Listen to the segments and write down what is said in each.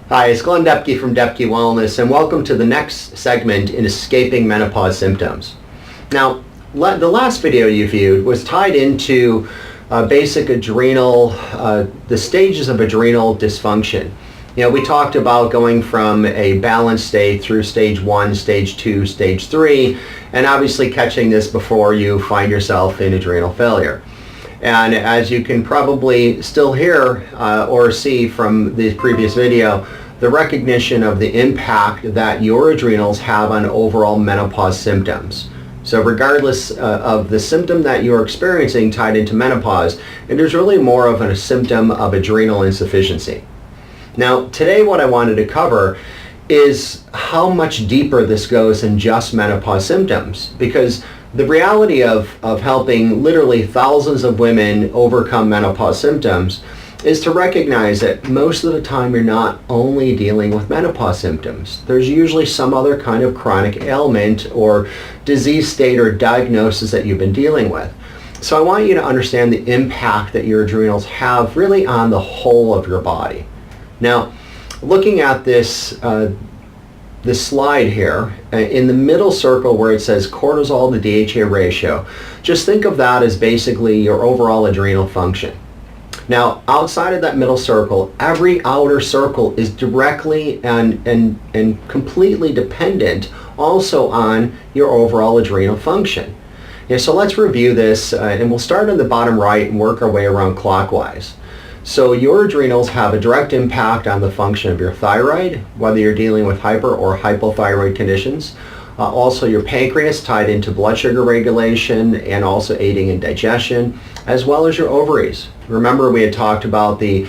Hi, it's Glenn Depke from Depke Wellness, and welcome to the next segment in Escaping Menopause Symptoms. Now, the last video you viewed was tied into basic adrenal, the stages of adrenal dysfunction. You know, we talked about going from a balanced state through stage 1, stage 2, stage 3, and obviously catching this before you find yourself in adrenal failure. And as you can probably still hear or see from the previous video, the recognition of the impact that your adrenals have on overall menopause symptoms. So regardless of the symptom that you're experiencing tied into menopause, it is really more of a symptom of adrenal insufficiency. Now, today what I wanted to cover is how much deeper this goes than just menopause symptoms, because the reality of helping literally thousands of women overcome menopause symptoms is to recognize that most of the time you're not only dealing with menopause symptoms. There's usually some other kind of chronic ailment or disease state or diagnosis that you've been dealing with. So I want you to understand the impact that your adrenals have really on the whole of your body. Now, looking at this slide here, in the middle circle where it says cortisol to DHA ratio, just think of that as basically your overall adrenal function. Now, outside of that middle circle, every outer circle is directly and completely dependent also on your overall adrenal function. Yeah, so let's review this, and we'll start on the bottom right and work our way around clockwise. So your adrenals have a direct impact on the function of your thyroid, whether you're dealing with hyper or hypothyroid conditions. Also your pancreas, tied into blood sugar regulation and also aiding in digestion, as well as your ovaries. Remember, we had talked about the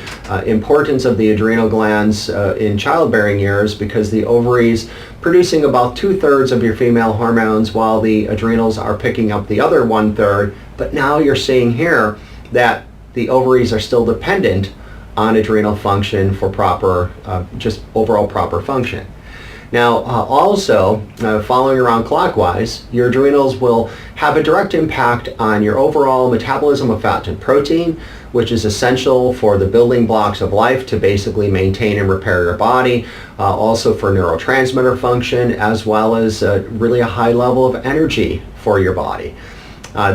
importance of the adrenal glands in childbearing years, because the ovaries producing about 2/3 of your female hormones while the adrenals are picking up the other 1/3. But now you're seeing here that the ovaries are still dependent on adrenal function for proper, just overall proper function. Now, also, following around clockwise, your adrenals will have a direct impact on your overall metabolism of fat and protein, which is essential for the building blocks of life to basically maintain and repair your body, also for neurotransmitter function, as well as really a high level of energy for your body.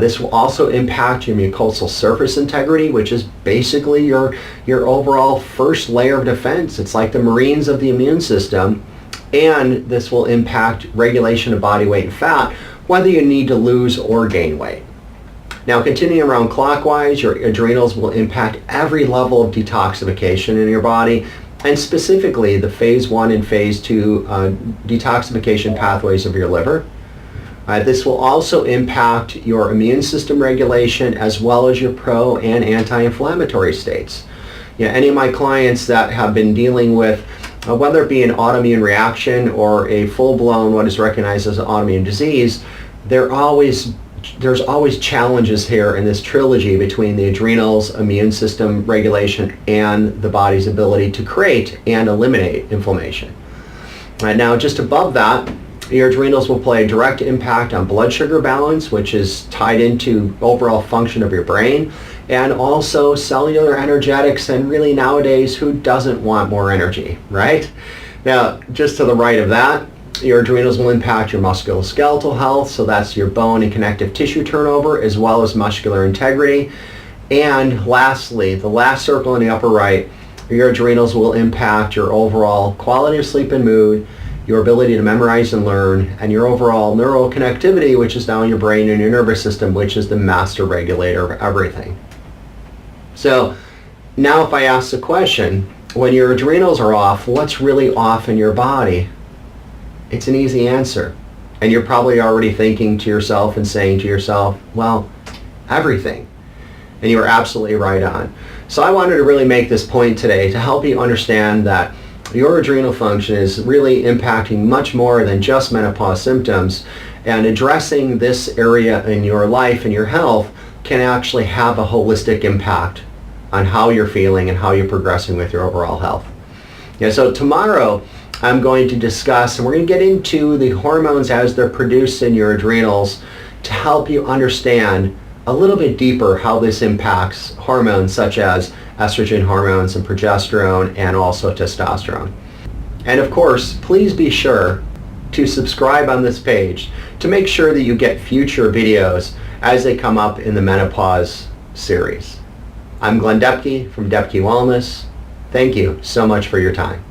This will also impact your mucosal surface integrity, which is basically your overall first layer of defense. It's like the Marines of the immune system. And this will impact regulation of body weight and fat, whether you need to lose or gain weight. Now, continuing around clockwise, your adrenals will impact every level of detoxification in your body, and specifically the phase 1 and phase 2 detoxification pathways of your liver. This will also impact your immune system regulation, as well as your pro and anti-inflammatory states. You know, any of my clients that have been dealing with whether it be an autoimmune reaction or a full-blown what is recognized as an autoimmune disease, there's always challenges here in this trilogy between the adrenals, immune system regulation, and the body's ability to create and eliminate inflammation. Now, just above that, your adrenals will play a direct impact on blood sugar balance, which is tied into overall function of your brain, and also cellular energetics, and really nowadays, who doesn't want more energy, right? Now, just to the right of that, your adrenals will impact your musculoskeletal health, so that's your bone and connective tissue turnover, as well as muscular integrity. And lastly, the last circle in the upper right, your adrenals will impact your overall quality of sleep and mood, your ability to memorize and learn, and your overall neural connectivity, which is down your brain and your nervous system, which is the master regulator of everything. So now if I ask the question, when your adrenals are off, what's really off in your body? It's an easy answer. And you're probably already thinking to yourself and saying to yourself, well, everything. And you are absolutely right on. So I wanted to really make this point today to help you understand that your adrenal function is really impacting much more than just menopause symptoms, and addressing this area in your life and your health can actually have a holistic impact on how you're feeling and how you're progressing with your overall health. Yeah, so tomorrow I'm going to discuss, and we're going to get into the hormones as they're produced in your adrenals to help you understand a little bit deeper how this impacts hormones such as estrogen hormones and progesterone and also testosterone. And of course, please be sure to subscribe on this page to make sure that you get future videos as they come up in the menopause series. I'm Glenn Depke from Depke Wellness. Thank you so much for your time.